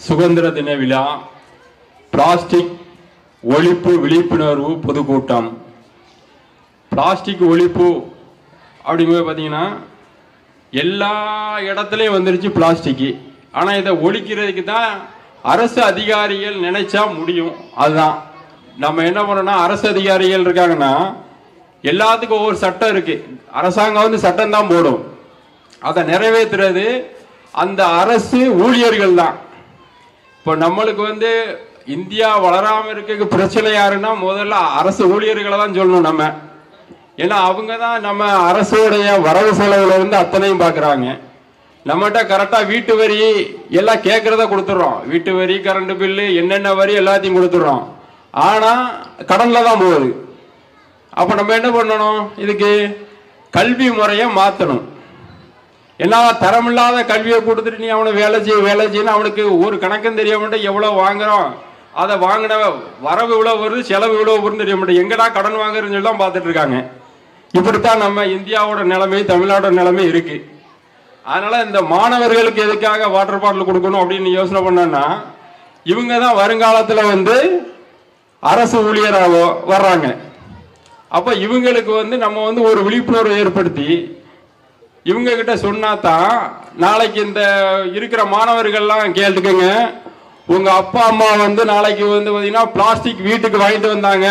சுதந்திர தின விழா, பிளாஸ்டிக் ஒழிப்பு விழிப்புணர்வு பொதுக்கூட்டம். பிளாஸ்டிக் ஒழிப்பு அப்படிங்கும்போது பார்த்தீங்கன்னா எல்லா இடத்துலையும் வந்துருச்சு பிளாஸ்டிக்கு. ஆனால் இதை ஒழிக்கிறதுக்கு தான் அரசு அதிகாரிகள் நினைச்சா முடியும். அதுதான் நம்ம என்ன பண்ணோம்னா, அரசு அதிகாரிகள் இருக்காங்கன்னா எல்லாத்துக்கும் ஒவ்வொரு சட்டம் இருக்கு. அரசாங்கம் வந்து சட்டம் தான் போடும், அதை நிறைவேற்றுறது அந்த அரசு ஊழியர்கள் தான். இப்போ நம்மளுக்கு வந்து இந்தியா வளராம இருக்க பிரச்சனை யாருன்னா முதல்ல அரசு ஊழியர்களை தான் சொல்லணும் நம்ம. ஏன்னா அவங்க தான் நம்ம அரசுடைய வரவு செலவுல இருந்து அத்தனையும் பார்க்குறாங்க. நம்மகிட்ட கரெக்டாக வீட்டு வரி எல்லாம் கேட்கறத கொடுத்துட்றோம். வீட்டு வரி, கரண்ட் பில்லு, என்னென்ன வரி எல்லாத்தையும் கொடுத்துட்றோம். ஆனால் கடனில் தான் போகுது. அப்போ நம்ம என்ன பண்ணணும், இதுக்கு கல்வி முறையை மாற்றணும். ஏன்னா தரமில்லாத கல்வியை கொடுத்துட்டு நீ அவனை வேலை செய்யணும், அவனுக்கு ஒரு கணக்கும் தெரிய மாட்டேன். எவ்வளோ வாங்குறோம், அதை வாங்கின வரவு இவ்வளோ வருது, செலவு இவ்வளோ வருதுன்னு தெரிய மாட்டேன். எங்கடா கடன் வாங்குறதுன்னு சொல்லி தான் பார்த்துட்டு இருக்காங்க. இப்படித்தான் நம்ம இந்தியாவோட நிலைமை, தமிழ்நாட்டோட நிலைமை இருக்கு. அதனால இந்த மாணவர்களுக்கு எதுக்காக வாட்டர் பாட்டில் கொடுக்கணும் அப்படின்னு யோசனை பண்ணோம்னா, இவங்க தான் வருங்காலத்தில் வந்து அரசு ஊழியராக வர்றாங்க. அப்போ இவங்களுக்கு வந்து நம்ம வந்து ஒரு விழிப்புணர்வு ஏற்படுத்தி இவங்க கிட்ட சொன்னா தான் நாளைக்கு இந்த இருக்கிற மாணவர்கள்லாம் கேட்டுக்கங்க, உங்க அப்பா அம்மா வந்து நாளைக்கு வந்து பாத்தீங்கன்னா பிளாஸ்டிக் வீட்டுக்கு வாங்கிட்டு வந்தாங்க,